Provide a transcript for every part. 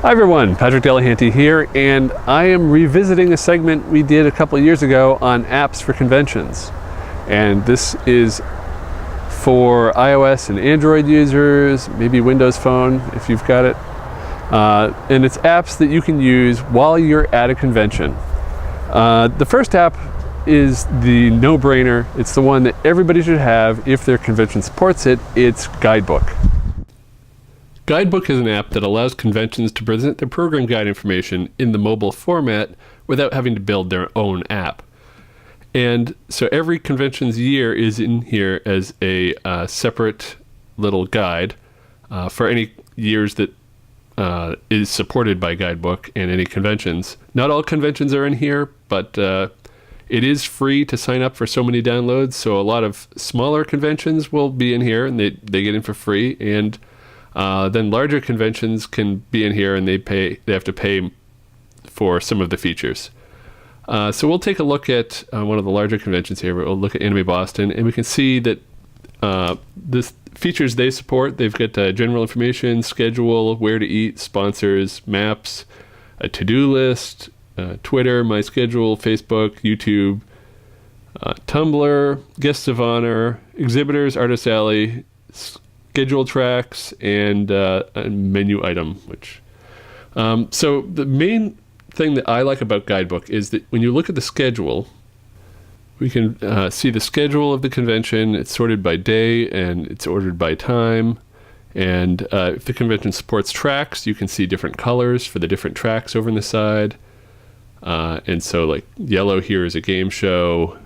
Hi everyone, Patrick Delahanty here, and I am revisiting a segment we did a couple of years ago on apps for conventions. And this is for iOS and Android users, maybe Windows Phone if you've got it. And it's apps that you can use while you're at a convention. The first app is the no-brainer. It's the one that everybody should have if their convention supports it. It's Guidebook. Guidebook is an app that allows conventions to present their program guide information in the mobile format without having to build their own app. And so every convention's year is in here as a separate little guide for any years that is supported by Guidebook and any conventions. Not all conventions are in here, but it is free to sign up for so many downloads. So a lot of smaller conventions will be in here and they get in for free. And then larger conventions can be in here and they have to pay for some of the features. So we'll take a look at one of the larger conventions here. We'll look at Anime Boston, and we can see that the features they support, they've got general information, schedule, where to eat, sponsors, maps, a to-do list, Twitter, My Schedule, Facebook, YouTube, Tumblr, guests of honor, exhibitors, Artist Alley, schedule tracks, and a menu item. So the main thing that I like about Guidebook is that when you look at the schedule, we can see the schedule of the convention. It's sorted by day and it's ordered by time. And if the convention supports tracks, you can see different colors for the different tracks over on the side. And so like yellow here is a game show.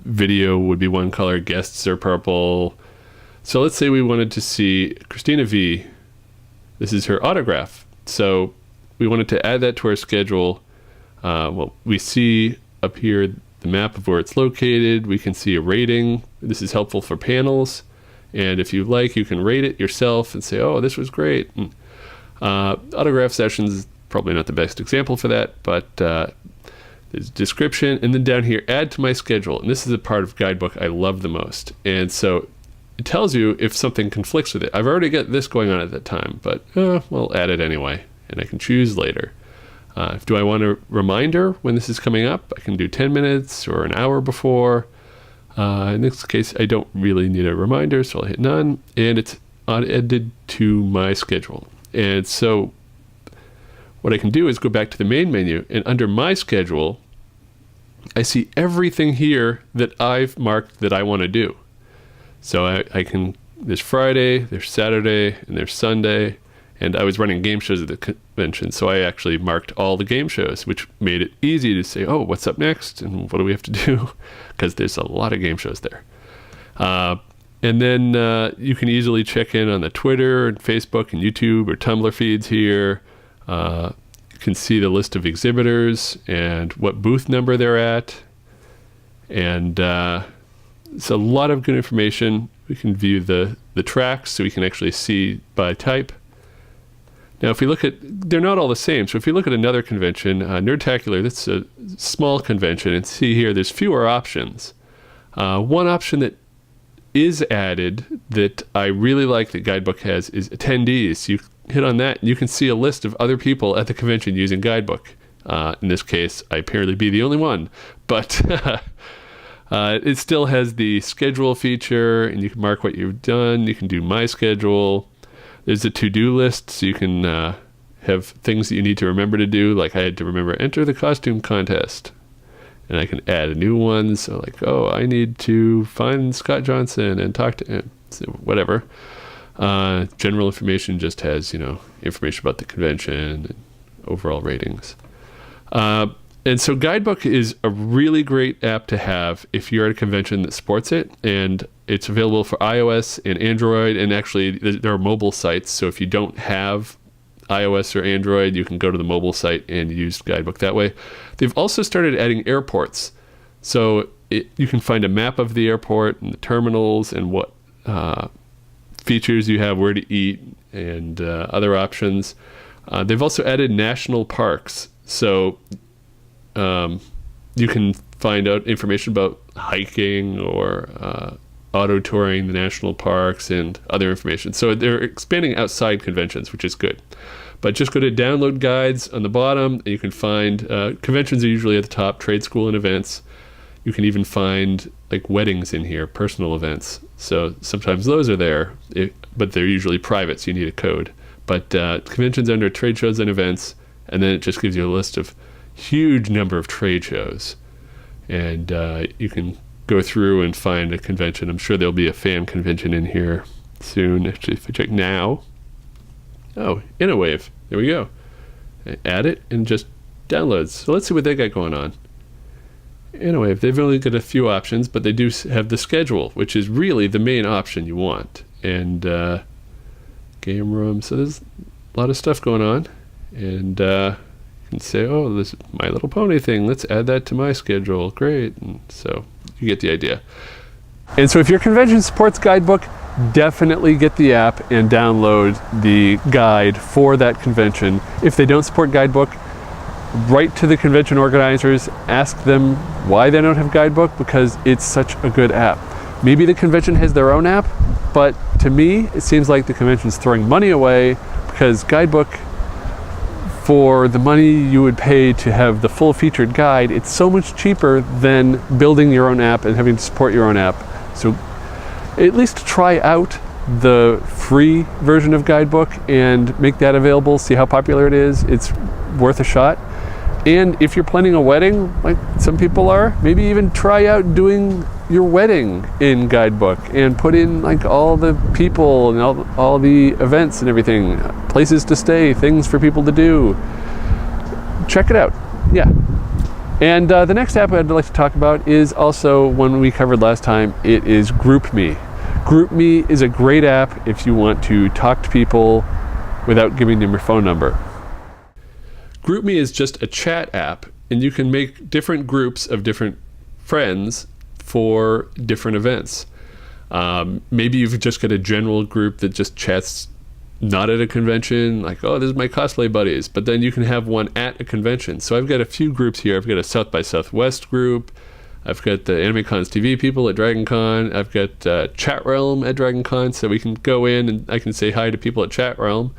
Video would be one color. Guests are purple. So let's say we wanted to see Christina V. This is her autograph. So we wanted to add that to our schedule. Well, we see up here the map of where it's located. We can see a rating. This is helpful for panels. And if you like, you can rate it yourself and say, oh, this was great. And, autograph sessions is probably not the best example for that, but there's description. And then down here, add to my schedule. And this is a part of Guidebook I love the most. And so it tells you if something conflicts with it. I've already got this going on at that time, but we'll add it anyway, and I can choose later. Do I want a reminder when this is coming up? I can do 10 minutes or an hour before. In this case, I don't really need a reminder, so I'll hit none, and it's added to my schedule. And so what I can do is go back to the main menu, and under my schedule, I see everything here that I've marked that I want to do. So I can, there's Friday, there's Saturday, and there's Sunday, and I was running game shows at the convention, so I actually marked all the game shows, which made it easy to say, oh, what's up next, and what do we have to do? Because there's a lot of game shows there. And then you can easily check in on the Twitter and Facebook and YouTube or Tumblr feeds here. You can see the list of exhibitors and what booth number they're at, and it's a lot of good information. We can view the tracks, so we can actually see by type. Now, if we look at, they're not all the same. So if you look at another convention, Nerdtacular, that's a small convention, and see here, there's fewer options. One option that is added that I really like that Guidebook has is attendees. You hit on that, and you can see a list of other people at the convention using Guidebook. In this case, I apparently be the only one, but it still has the schedule feature, and you can mark what you've done. You can do My Schedule. There's a to-do list, so you can have things that you need to remember to do. Like I had to remember, enter the costume contest. And I can add a new one. So like, oh, I need to find Scott Johnson and talk to him. So whatever. General information just has, information about the convention and overall ratings. And so Guidebook is a really great app to have if you're at a convention that supports it, and it's available for iOS and Android, and actually there are mobile sites, so if you don't have iOS or Android, you can go to the mobile site and use Guidebook that way. They've also started adding airports, so you can find a map of the airport and the terminals and what features you have, where to eat, and other options. They've also added national parks, so you can find out information about hiking or auto touring the national parks and other information. So they're expanding outside conventions, which is good. But just go to download guides on the bottom, and you can find conventions are usually at the top, trade school and events. You can even find like weddings in here, personal events. So sometimes those are there, but they're usually private, so you need a code. But conventions under trade shows and events, and then it just gives you a list of huge number of trade shows. And you can go through and find a convention. I'm sure there'll be a fan convention in here soon. Actually, if I check now, oh, AnimeWave. There we go. Add it and just downloads. So let's see what they got going on. AnimeWave, they've only got a few options, but they do have the schedule, which is really the main option you want. And game room. So there's a lot of stuff going on. And you can say, oh, this is My Little Pony thing. Let's add that to my schedule. Great. And so you get the idea. And so if your convention supports Guidebook, definitely get the app and download the guide for that convention. If they don't support Guidebook, write to the convention organizers, ask them why they don't have Guidebook, because it's such a good app. Maybe the convention has their own app, but to me, it seems like the convention's throwing money away, because Guidebook, for the money you would pay to have the full featured guide, it's so much cheaper than building your own app and having to support your own app. So at least try out the free version of Guidebook and make that available, see how popular it is. It's worth a shot. And if you're planning a wedding, like some people are, maybe even try out doing your wedding in Guidebook and put in like all the people and all the events and everything, places to stay, things for people to do. Check it out. Yeah. And the next app I'd like to talk about is also one we covered last time. It is GroupMe. GroupMe is a great app if you want to talk to people without giving them your phone number. GroupMe is just a chat app, and you can make different groups of different friends for different events. Maybe you've just got a general group that just chats not at a convention, like, oh, this is my cosplay buddies, but then you can have one at a convention. So I've got a few groups here. I've got a South by Southwest group. I've got the AnimeCons TV people at DragonCon. I've got Chat Realm at DragonCon, so we can go in and I can say hi to people at Chat Realm,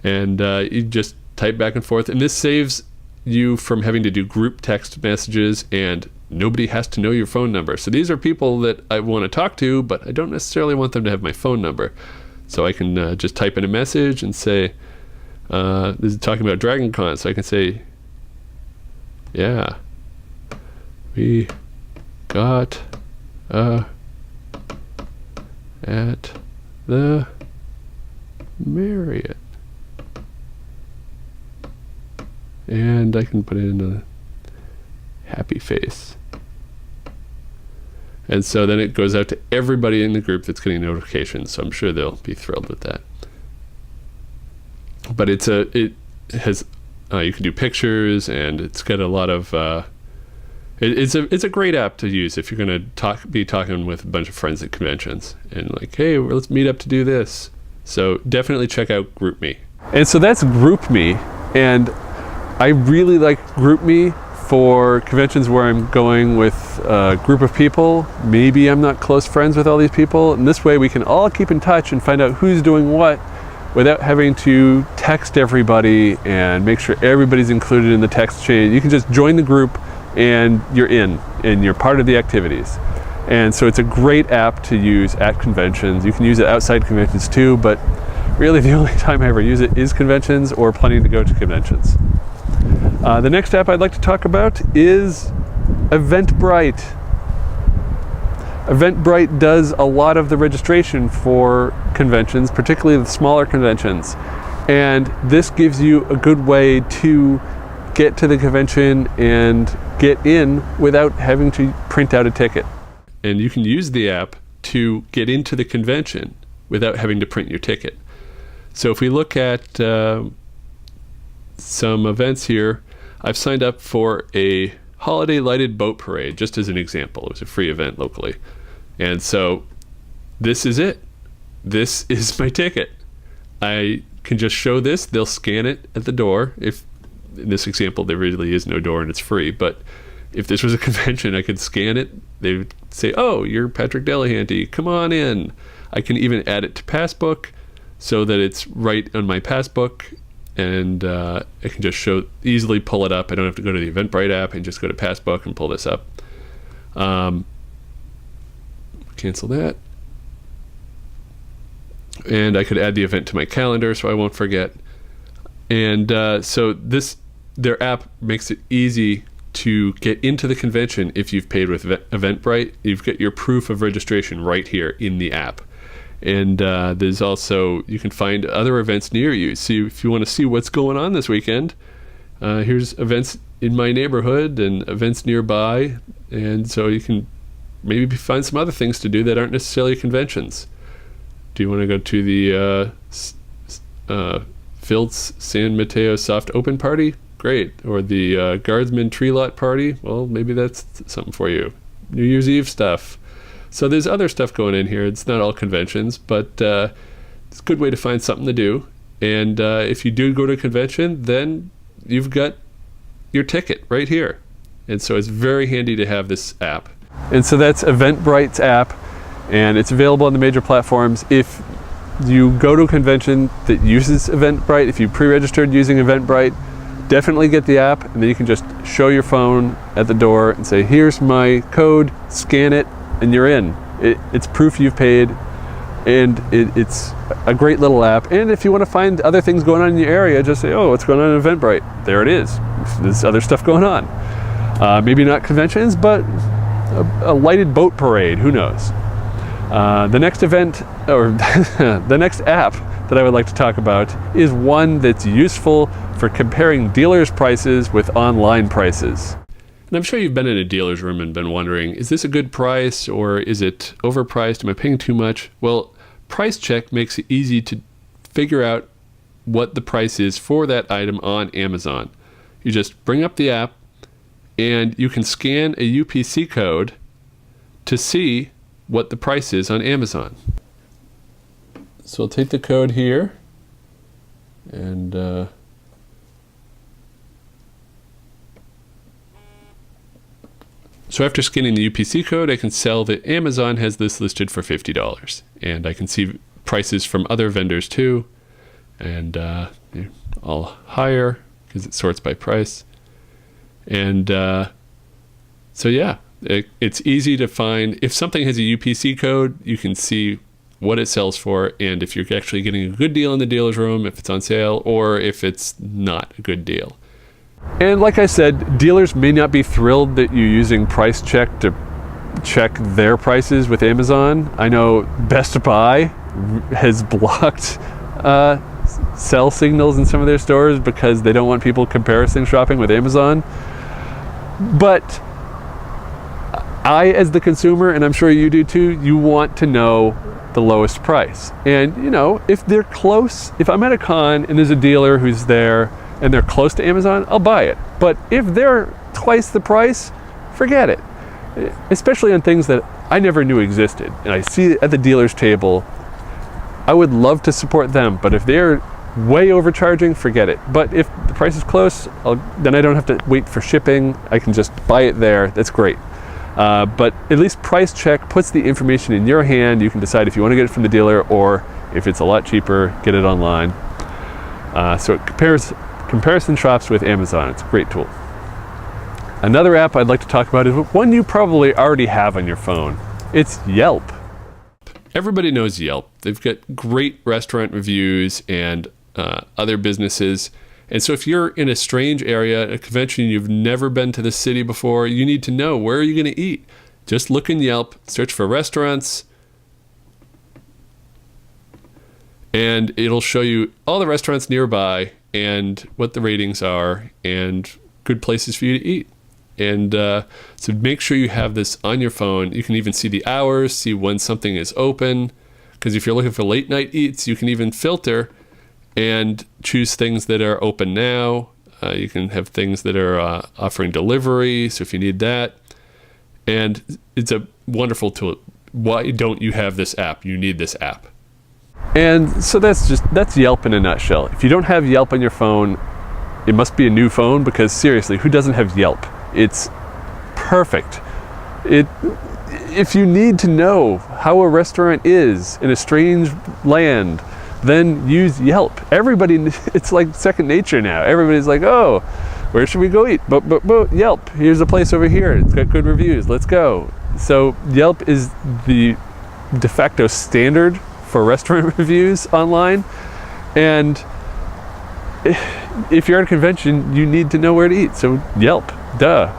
and you just type back and forth. And this saves you from having to do group text messages, and nobody has to know your phone number. So these are people that I want to talk to, but I don't necessarily want them to have my phone number. So I can just type in a message and say, this is talking about DragonCon, so I can say, yeah, we got at the Marriott. And I can put in a happy face. And so then it goes out to everybody in the group that's getting notifications. So I'm sure they'll be thrilled with that. But it has you can do pictures, and it's got a lot of it's a great app to use if you're going to be talking with a bunch of friends at conventions and like, hey, let's meet up to do this. So definitely check out GroupMe. And so that's GroupMe, and I really like GroupMe for conventions where I'm going with a group of people. Maybe I'm not close friends with all these people, and this way we can all keep in touch and find out who's doing what without having to text everybody and make sure everybody's included in the text chain. You can just join the group and you're in, and you're part of the activities. And so it's a great app to use at conventions. You can use it outside conventions too, but really the only time I ever use it is conventions or planning to go to conventions. The next app I'd like to talk about is Eventbrite. Eventbrite does a lot of the registration for conventions, particularly the smaller conventions. And this gives you a good way to get to the convention and get in without having to print out a ticket. And you can use the app to get into the convention without having to print your ticket. So if we look at some events here, I've signed up for a holiday lighted boat parade, just as an example. It was a free event locally. And so this is it. This is my ticket. I can just show this. They'll scan it at the door. If in this example, there really is no door and it's free. But if this was a convention, I could scan it. They would say, oh, you're Patrick Delahanty. Come on in. I can even add it to Passbook so that it's right on my Passbook. and I can just easily pull it up. I don't have to go to the Eventbrite app. I can just go to Passbook and pull this up. Cancel that. And I could add the event to my calendar so I won't forget. And so their app makes it easy to get into the convention if you've paid with Eventbrite. You've got your proof of registration right here in the app. And there's also, you can find other events near you. So if you want to see what's going on this weekend, here's events in my neighborhood and events nearby. And so you can maybe find some other things to do that aren't necessarily conventions. Do you want to go to the Filtz San Mateo Soft Open Party? Great. Or the Guardsman Tree Lot Party? Well, maybe that's something for you. New Year's Eve stuff. So there's other stuff going in here. It's not all conventions, but it's a good way to find something to do. And if you do go to a convention, then you've got your ticket right here. And so it's very handy to have this app. And so that's Eventbrite's app, and it's available on the major platforms. If you go to a convention that uses Eventbrite, if you pre-registered using Eventbrite, definitely get the app, and then you can just show your phone at the door and say, here's my code, scan it, and you're in. It's proof you've paid, and it's a great little app. And if you want to find other things going on in your area, just say, oh, what's going on in Eventbrite? There it is. There's other stuff going on. Maybe not conventions, but a lighted boat parade, who knows? The next event, or the next app that I would like to talk about is one that's useful for comparing dealers' prices with online prices. And I'm sure you've been in a dealer's room and been wondering, is this a good price or is it overpriced? Am I paying too much? Well, Price Check makes it easy to figure out what the price is for that item on Amazon. You just bring up the app and you can scan a UPC code to see what the price is on Amazon. So I'll take the code here and so after scanning the UPC code, I can sell that Amazon has this listed for $50. And I can see prices from other vendors too. And they're all higher because it sorts by price. And so yeah, it's easy to find. If something has a UPC code, you can see what it sells for, and if you're actually getting a good deal in the dealer's room, if it's on sale, or if it's not a good deal. And like I said, dealers may not be thrilled that you're using Price Check to check their prices with Amazon. I know Best Buy has blocked sell signals in some of their stores because they don't want people comparison shopping with Amazon. But I, as the consumer, and I'm sure you do too, you want to know the lowest price. And you know, if they're close, if I'm at a con and there's a dealer who's there and they're close to Amazon, I'll buy it. But if they're twice the price, forget it. Especially on things that I never knew existed. And I see it at the dealer's table. I would love to support them, but if they're way overcharging, forget it. But if the price is close, then I don't have to wait for shipping. I can just buy it there. That's great. But at least Price Check puts the information in your hand. You can decide if you want to get it from the dealer or if it's a lot cheaper, get it online. So it comparison shops with Amazon. It's a great tool. Another app I'd like to talk about is one you probably already have on your phone. It's Yelp. Everybody knows Yelp. They've got great restaurant reviews and other businesses. And so if you're in a strange area, a convention, you've never been to the city before, you need to know, where are you going to eat? Just look in Yelp, search for restaurants, and it'll show you all the restaurants nearby and what the ratings are and good places for you to eat. And so make sure you have this on your phone. You can even see the hours, see when something is open. Because if you're looking for late night eats, you can even filter and choose things that are open now. You can have things that are offering delivery, so if you need that. And it's a wonderful tool. Why don't you have this app? You need this app. And so that's Yelp in a nutshell. If you don't have Yelp on your phone, it must be a new phone, because seriously, who doesn't have Yelp? It's perfect. If you need to know how a restaurant is in a strange land, then use Yelp. Everybody, it's like second nature now. Everybody's like, oh, where should we go eat? But Yelp, here's a place over here. It's got good reviews. Let's go. So Yelp is the de facto standard for restaurant reviews online. And if you're at a convention, you need to know where to eat. So Yelp, duh.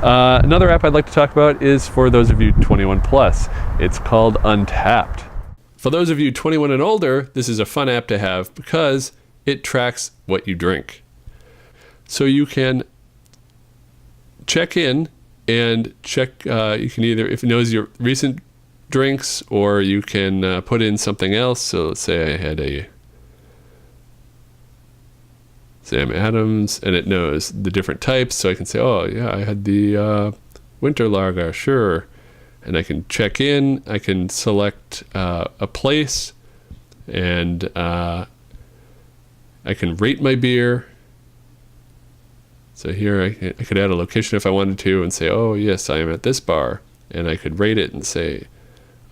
Another app I'd like to talk about is for those of you 21 plus. It's called Untapped. For those of you 21 and older, this is a fun app to have because it tracks what you drink. So you can check in and check, you can either, if it knows your recent drinks, or you can put in something else. So let's say I had a Sam Adams, and it knows the different types. So I can say, oh yeah, I had the winter lager, sure. And I can check in, I can select a place, and I can rate my beer. So here I could add a location if I wanted to and say, oh yes, I am at this bar. And I could rate it and say,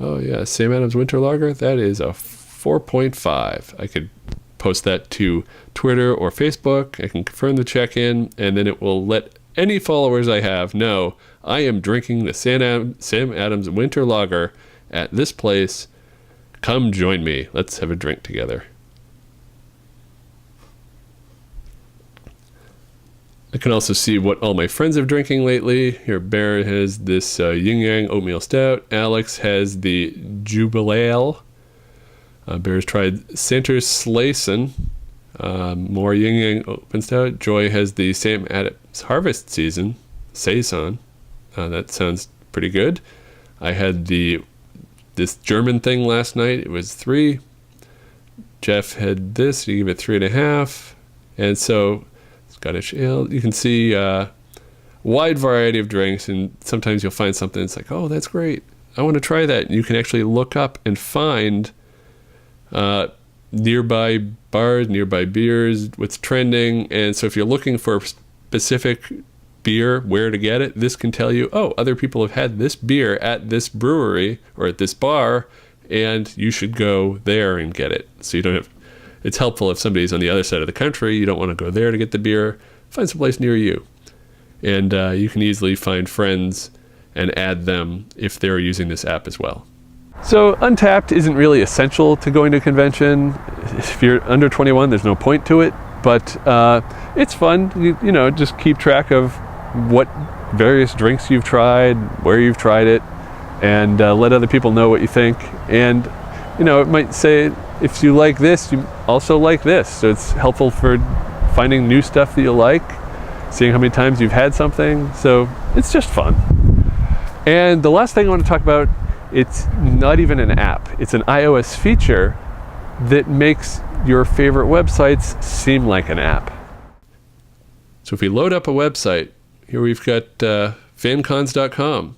oh yeah, Sam Adams Winter Lager, that is a 4.5. I could post that to Twitter or Facebook. I can confirm the check-in, and then it will let any followers I have know I am drinking the Sam Adams Winter Lager at this place. Come join me. Let's have a drink together. I can also see what all my friends are drinking lately. Here, Bear has this Yin Yang Oatmeal Stout. Alex has the Jubilale. Bear's tried Santer's Slayson. More Yin Yang Open Stout. Joy has the Sam Adams Harvest Season Saison. That sounds pretty good. I had this German thing last night. It was 3. Jeff had this. He gave it 3.5. And so Scottish ale. You can see wide variety of drinks, and sometimes you'll find something that's like, oh, that's great. I want to try that. And you can actually look up and find nearby bars, nearby beers, what's trending. And so if you're looking for a specific beer, where to get it, this can tell you, oh, other people have had this beer at this brewery or at this bar, and you should go there and get it. So you don't have, it's helpful if somebody's on the other side of the country, you don't want to go there to get the beer, find some place near you. And you can easily find friends and add them if they're using this app as well. So Untapped isn't really essential to going to a convention. If you're under 21, there's no point to it, but it's fun. You know, just keep track of what various drinks you've tried, where you've tried it, and let other people know what you think. And, you know, it might say, if you like this, you also like this. So it's helpful for finding new stuff that you like, seeing how many times you've had something. So it's just fun. And the last thing I want to talk about, it's not even an app. It's an iOS feature that makes your favorite websites seem like an app. So if we load up a website, here we've got fancons.com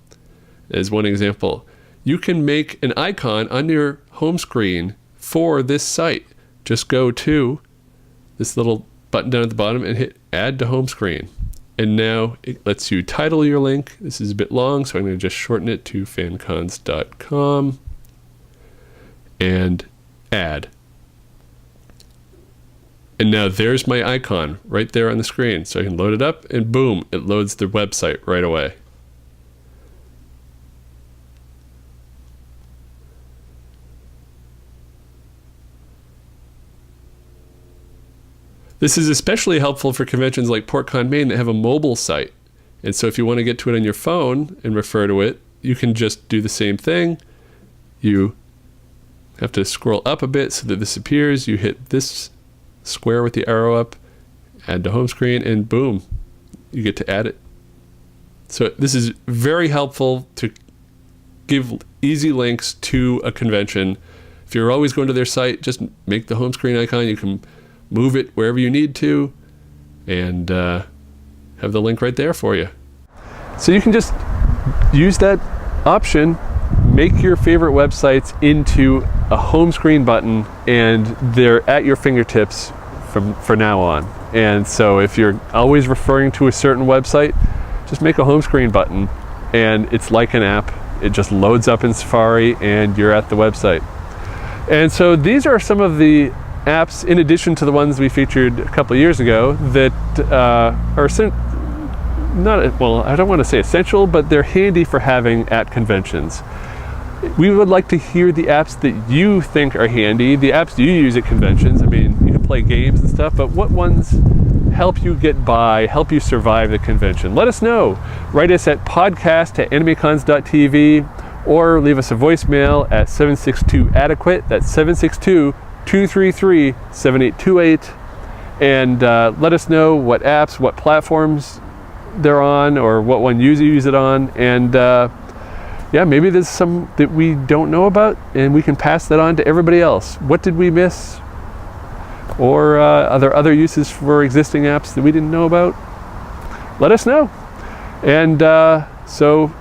as one example. You can make an icon on your home screen for this site. Just go to this little button down at the bottom and hit add to home screen. And now it lets you title your link. This is a bit long, so I'm going to just shorten it to fancons.com and add. And now there's my icon right there on the screen. So I can load it up and boom, it loads the website right away. This is especially helpful for conventions like PortCon Maine that have a mobile site. And so if you want to get to it on your phone and refer to it, you can just do the same thing. You have to scroll up a bit so that this appears. You hit this square with the arrow up, add to home screen, and boom, you get to add it. So this is very helpful to give easy links to a convention. If you're always going to their site, just make the home screen icon. You can move it wherever you need to and have the link right there for you. So you can just use that option, make your favorite websites into a home screen button, and they're at your fingertips from now on. And so if you're always referring to a certain website, just make a home screen button and it's like an app. It just loads up in Safari and you're at the website. And so these are some of the apps, in addition to the ones we featured a couple of years ago, that are not, well, I don't want to say essential, but they're handy for having at conventions. We would like to hear the apps that you think are handy, the apps you use at conventions. I mean, you can play games and stuff, but what ones help you get by, help you survive the convention? Let us know. Write us at podcast@animecons.tv or leave us a voicemail at 762-ADEQUATE. That's 762-233-7828. And let us know what apps, what platforms they're on, or what one you use it on. And yeah, maybe there's some that we don't know about, and we can pass that on to everybody else. What did we miss? Or are there other uses for existing apps that we didn't know about? Let us know. And so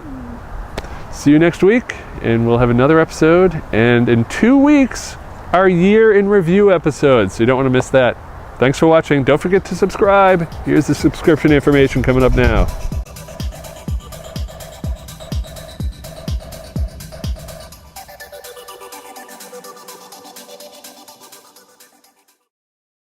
see you next week, and we'll have another episode. And in 2 weeks, our year in review episode, so you don't want to miss that. Thanks for watching. Don't forget to subscribe. Here's the subscription information coming up now.